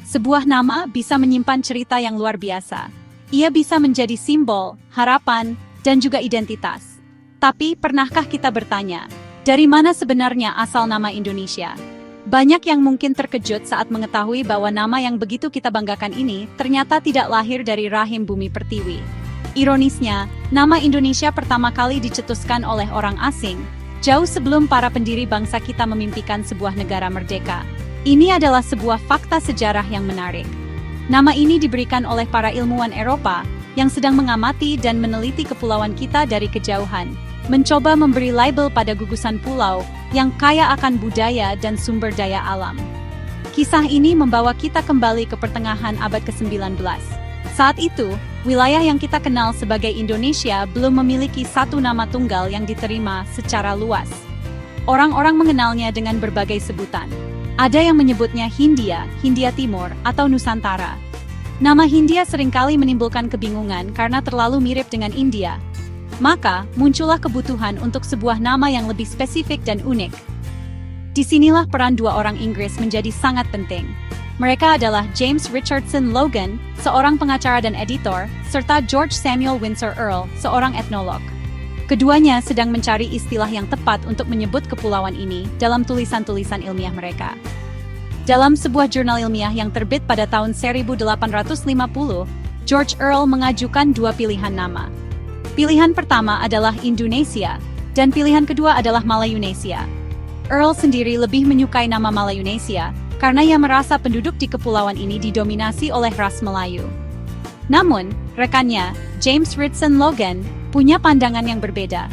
Sebuah nama bisa menyimpan cerita yang luar biasa. Ia bisa menjadi simbol, harapan, dan juga identitas. Tapi, pernahkah kita bertanya, dari mana sebenarnya asal nama Indonesia? Banyak yang mungkin terkejut saat mengetahui bahwa nama yang begitu kita banggakan ini ternyata tidak lahir dari rahim bumi pertiwi. Ironisnya, nama Indonesia pertama kali dicetuskan oleh orang asing, jauh sebelum para pendiri bangsa kita memimpikan sebuah negara merdeka. Ini adalah sebuah fakta sejarah yang menarik. Nama ini diberikan oleh para ilmuwan Eropa yang sedang mengamati dan meneliti kepulauan kita dari kejauhan, mencoba memberi label pada gugusan pulau yang kaya akan budaya dan sumber daya alam. Kisah ini membawa kita kembali ke pertengahan abad ke-19. Saat itu, wilayah yang kita kenal sebagai Indonesia belum memiliki satu nama tunggal yang diterima secara luas. Orang-orang mengenalnya dengan berbagai sebutan. Ada yang menyebutnya Hindia, Hindia Timur, atau Nusantara. Nama Hindia seringkali menimbulkan kebingungan karena terlalu mirip dengan India. Maka, muncullah kebutuhan untuk sebuah nama yang lebih spesifik dan unik. Disinilah peran dua orang Inggris menjadi sangat penting. Mereka adalah James Richardson Logan, seorang pengacara dan editor, serta George Samuel Windsor Earl, seorang etnolog. Keduanya sedang mencari istilah yang tepat untuk menyebut kepulauan ini dalam tulisan-tulisan ilmiah mereka. Dalam sebuah jurnal ilmiah yang terbit pada tahun 1850, George Earl mengajukan dua pilihan nama. Pilihan pertama adalah Indonesia, dan pilihan kedua adalah Malayunesia. Earl sendiri lebih menyukai nama Malayunesia, karena ia merasa penduduk di kepulauan ini didominasi oleh ras Melayu. Namun, rekannya, James Richardson Logan, punya pandangan yang berbeda.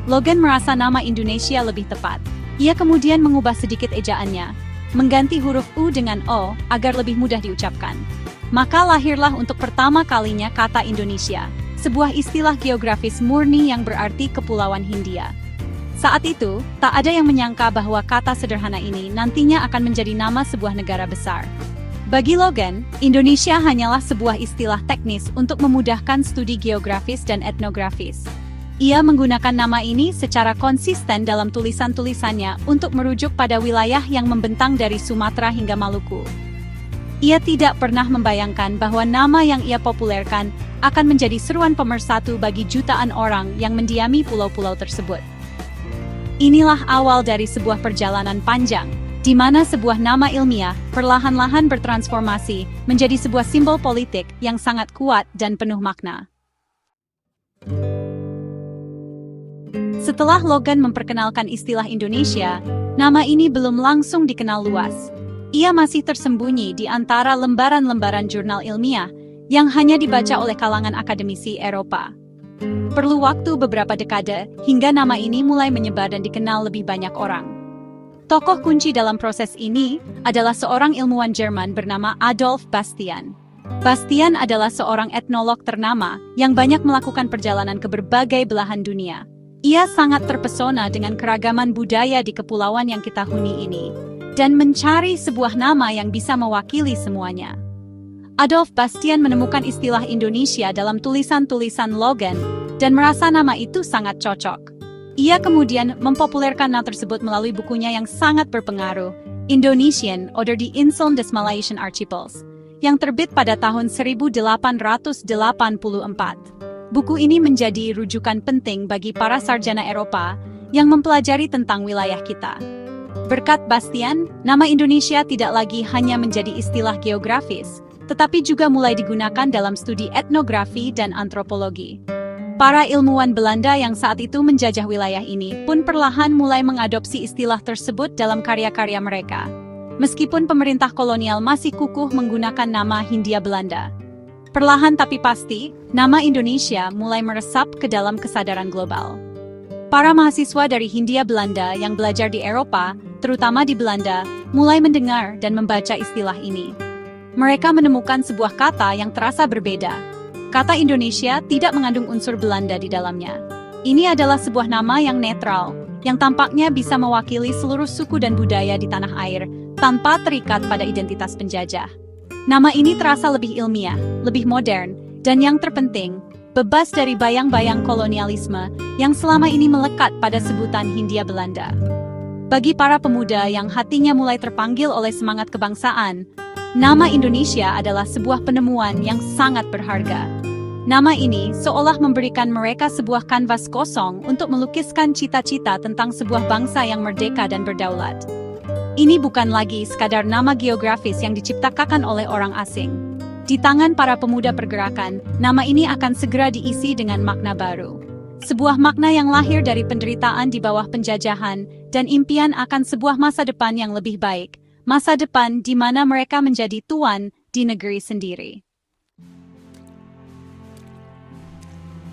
Logan merasa nama Indonesia lebih tepat. Ia kemudian mengubah sedikit ejaannya, mengganti huruf U dengan O agar lebih mudah diucapkan. Maka lahirlah untuk pertama kalinya kata Indonesia, sebuah istilah geografis murni yang berarti Kepulauan Hindia. Saat itu, tak ada yang menyangka bahwa kata sederhana ini nantinya akan menjadi nama sebuah negara besar. Bagi Logan, Indonesia hanyalah sebuah istilah teknis untuk memudahkan studi geografis dan etnografis. Ia menggunakan nama ini secara konsisten dalam tulisan-tulisannya untuk merujuk pada wilayah yang membentang dari Sumatera hingga Maluku. Ia tidak pernah membayangkan bahwa nama yang ia populerkan akan menjadi seruan pemersatu bagi jutaan orang yang mendiami pulau-pulau tersebut. Inilah awal dari sebuah perjalanan panjang, di mana sebuah nama ilmiah perlahan-lahan bertransformasi menjadi sebuah simbol politik yang sangat kuat dan penuh makna. Setelah Logan memperkenalkan istilah Indonesia, nama ini belum langsung dikenal luas. Ia masih tersembunyi di antara lembaran-lembaran jurnal ilmiah yang hanya dibaca oleh kalangan akademisi Eropa. Perlu waktu beberapa dekade hingga nama ini mulai menyebar dan dikenal lebih banyak orang. Tokoh kunci dalam proses ini adalah seorang ilmuwan Jerman bernama Adolf Bastian. Bastian adalah seorang etnolog ternama yang banyak melakukan perjalanan ke berbagai belahan dunia. Ia sangat terpesona dengan keragaman budaya di kepulauan yang kita huni ini, dan mencari sebuah nama yang bisa mewakili semuanya. Adolf Bastian menemukan istilah Indonesia dalam tulisan-tulisan Logan dan merasa nama itu sangat cocok. Ia kemudian mempopulerkan nama tersebut melalui bukunya yang sangat berpengaruh, Indonesian oder die Inseln des Malaysian Archipels, yang terbit pada tahun 1884. Buku ini menjadi rujukan penting bagi para sarjana Eropa yang mempelajari tentang wilayah kita. Berkat Bastian, nama Indonesia tidak lagi hanya menjadi istilah geografis, tetapi juga mulai digunakan dalam studi etnografi dan antropologi. Para ilmuwan Belanda yang saat itu menjajah wilayah ini pun perlahan mulai mengadopsi istilah tersebut dalam karya-karya mereka. Meskipun pemerintah kolonial masih kukuh menggunakan nama Hindia Belanda. Perlahan tapi pasti, nama Indonesia mulai meresap ke dalam kesadaran global. Para mahasiswa dari Hindia Belanda yang belajar di Eropa, terutama di Belanda, mulai mendengar dan membaca istilah ini. Mereka menemukan sebuah kata yang terasa berbeda. Kata Indonesia tidak mengandung unsur Belanda di dalamnya. Ini adalah sebuah nama yang netral, yang tampaknya bisa mewakili seluruh suku dan budaya di tanah air, tanpa terikat pada identitas penjajah. Nama ini terasa lebih ilmiah, lebih modern, dan yang terpenting, bebas dari bayang-bayang kolonialisme yang selama ini melekat pada sebutan Hindia Belanda. Bagi para pemuda yang hatinya mulai terpanggil oleh semangat kebangsaan, Nama Indonesia adalah sebuah penemuan yang sangat berharga. Nama ini seolah memberikan mereka sebuah kanvas kosong untuk melukiskan cita-cita tentang sebuah bangsa yang merdeka dan berdaulat. Ini bukan lagi sekadar nama geografis yang diciptakan oleh orang asing. Di tangan para pemuda pergerakan, nama ini akan segera diisi dengan makna baru. Sebuah makna yang lahir dari penderitaan di bawah penjajahan dan impian akan sebuah masa depan yang lebih baik. Masa depan di mana mereka menjadi tuan di negeri sendiri.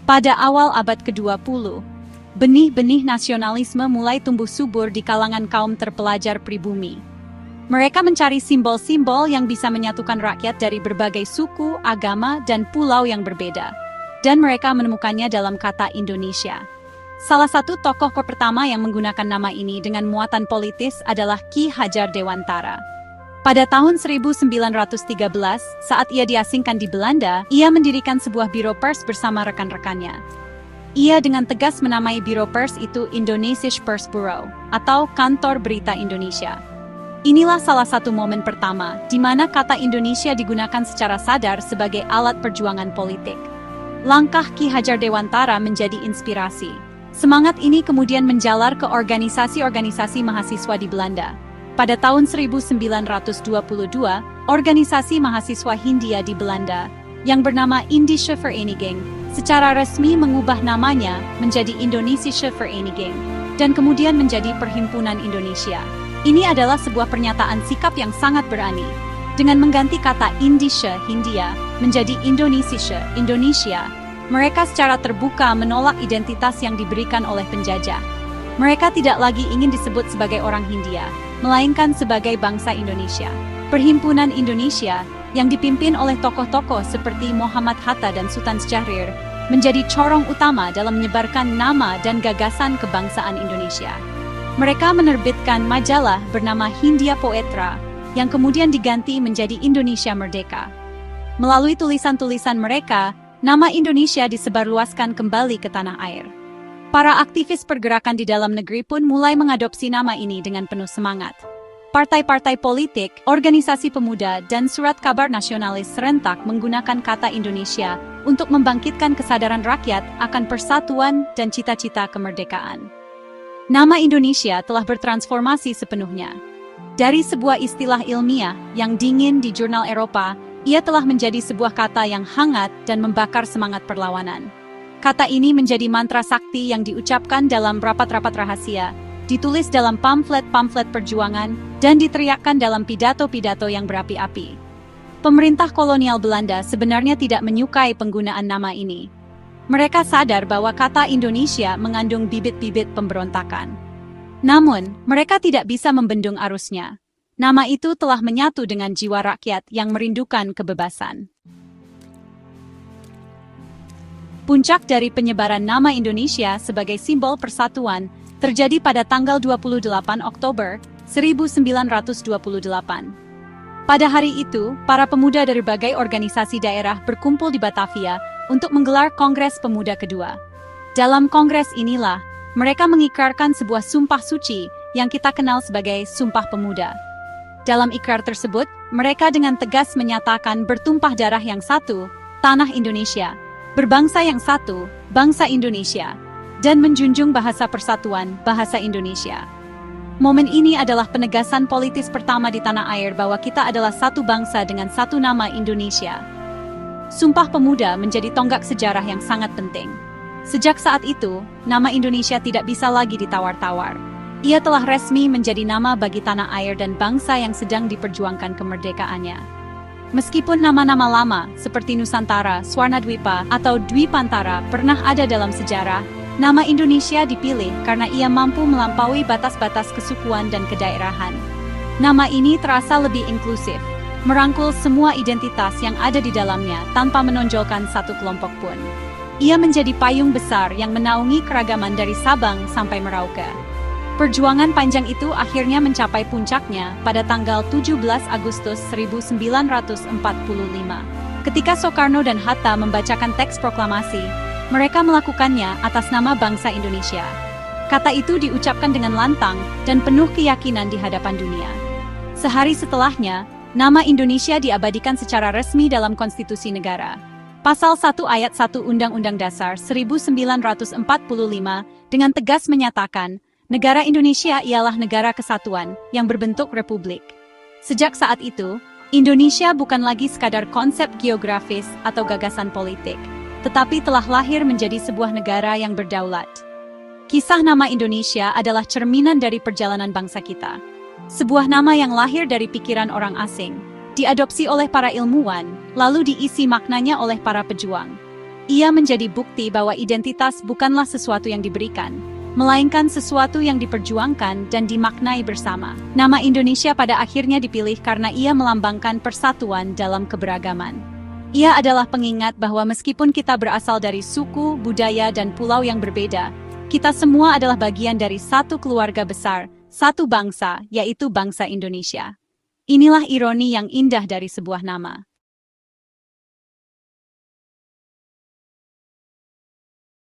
Pada awal abad ke-20, benih-benih nasionalisme mulai tumbuh subur di kalangan kaum terpelajar pribumi. Mereka mencari simbol-simbol yang bisa menyatukan rakyat dari berbagai suku, agama, dan pulau yang berbeda. Dan mereka menemukannya dalam kata Indonesia. Salah satu tokoh pertama yang menggunakan nama ini dengan muatan politis adalah Ki Hajar Dewantara. Pada tahun 1913, saat ia diasingkan di Belanda, ia mendirikan sebuah biro pers bersama rekan-rekannya. Ia dengan tegas menamai biro pers itu Indonesische Persbureau, atau Kantor Berita Indonesia. Inilah salah satu momen pertama di mana kata Indonesia digunakan secara sadar sebagai alat perjuangan politik. Langkah Ki Hajar Dewantara menjadi inspirasi. Semangat ini kemudian menjalar ke organisasi-organisasi mahasiswa di Belanda. Pada tahun 1922, organisasi mahasiswa Hindia di Belanda, yang bernama Indische Vereniging, secara resmi mengubah namanya menjadi Indonesische Vereniging, dan kemudian menjadi Perhimpunan Indonesia. Ini adalah sebuah pernyataan sikap yang sangat berani. Dengan mengganti kata Indische, Hindia, menjadi Indonesische, Indonesia, mereka secara terbuka menolak identitas yang diberikan oleh penjajah. Mereka tidak lagi ingin disebut sebagai orang Hindia, melainkan sebagai bangsa Indonesia. Perhimpunan Indonesia, yang dipimpin oleh tokoh-tokoh seperti Muhammad Hatta dan Sultan Syahrir, menjadi corong utama dalam menyebarkan nama dan gagasan kebangsaan Indonesia. Mereka menerbitkan majalah bernama Hindia Poetra, yang kemudian diganti menjadi Indonesia Merdeka. Melalui tulisan-tulisan mereka, nama Indonesia disebarluaskan kembali ke tanah air. Para aktivis pergerakan di dalam negeri pun mulai mengadopsi nama ini dengan penuh semangat. Partai-partai politik, organisasi pemuda, dan surat kabar nasionalis serentak menggunakan kata Indonesia untuk membangkitkan kesadaran rakyat akan persatuan dan cita-cita kemerdekaan. Nama Indonesia telah bertransformasi sepenuhnya. Dari sebuah istilah ilmiah yang dingin di jurnal Eropa, ia telah menjadi sebuah kata yang hangat dan membakar semangat perlawanan. Kata ini menjadi mantra sakti yang diucapkan dalam rapat-rapat rahasia, ditulis dalam pamflet-pamflet perjuangan, dan diteriakkan dalam pidato-pidato yang berapi-api. Pemerintah kolonial Belanda sebenarnya tidak menyukai penggunaan nama ini. Mereka sadar bahwa kata Indonesia mengandung bibit-bibit pemberontakan. Namun, mereka tidak bisa membendung arusnya. Nama itu telah menyatu dengan jiwa rakyat yang merindukan kebebasan. Puncak dari penyebaran nama Indonesia sebagai simbol persatuan terjadi pada tanggal 28 Oktober 1928. Pada hari itu, para pemuda dari berbagai organisasi daerah berkumpul di Batavia untuk menggelar Kongres Pemuda kedua. Dalam kongres inilah, mereka mengikrarkan sebuah sumpah suci yang kita kenal sebagai Sumpah Pemuda. Dalam ikrar tersebut, mereka dengan tegas menyatakan bertumpah darah yang satu, tanah Indonesia, berbangsa yang satu, bangsa Indonesia, dan menjunjung bahasa persatuan, bahasa Indonesia. Momen ini adalah penegasan politis pertama di tanah air bahwa kita adalah satu bangsa dengan satu nama Indonesia. Sumpah Pemuda menjadi tonggak sejarah yang sangat penting. Sejak saat itu, nama Indonesia tidak bisa lagi ditawar-tawar. Ia telah resmi menjadi nama bagi tanah air dan bangsa yang sedang diperjuangkan kemerdekaannya. Meskipun nama-nama lama seperti Nusantara, Swarnadwipa, atau Dwipantara pernah ada dalam sejarah, nama Indonesia dipilih karena ia mampu melampaui batas-batas kesukuan dan kedaerahan. Nama ini terasa lebih inklusif, merangkul semua identitas yang ada di dalamnya tanpa menonjolkan satu kelompok pun. Ia menjadi payung besar yang menaungi keragaman dari Sabang sampai Merauke. Perjuangan panjang itu akhirnya mencapai puncaknya pada tanggal 17 Agustus 1945. Ketika Soekarno dan Hatta membacakan teks proklamasi, mereka melakukannya atas nama bangsa Indonesia. Kata itu diucapkan dengan lantang dan penuh keyakinan di hadapan dunia. Sehari setelahnya, Nama Indonesia diabadikan secara resmi dalam konstitusi negara. Pasal 1 ayat 1 Undang-Undang Dasar 1945 dengan tegas menyatakan, negara Indonesia ialah negara kesatuan yang berbentuk republik. Sejak saat itu, Indonesia bukan lagi sekadar konsep geografis atau gagasan politik, tetapi telah lahir menjadi sebuah negara yang berdaulat. Kisah nama Indonesia adalah cerminan dari perjalanan bangsa kita. Sebuah nama yang lahir dari pikiran orang asing, diadopsi oleh para ilmuwan, lalu diisi maknanya oleh para pejuang. Ia menjadi bukti bahwa identitas bukanlah sesuatu yang diberikan, melainkan sesuatu yang diperjuangkan dan dimaknai bersama. Nama Indonesia pada akhirnya dipilih karena ia melambangkan persatuan dalam keberagaman. Ia adalah pengingat bahwa meskipun kita berasal dari suku, budaya, dan pulau yang berbeda, kita semua adalah bagian dari satu keluarga besar, satu bangsa, yaitu bangsa Indonesia. Inilah ironi yang indah dari sebuah nama.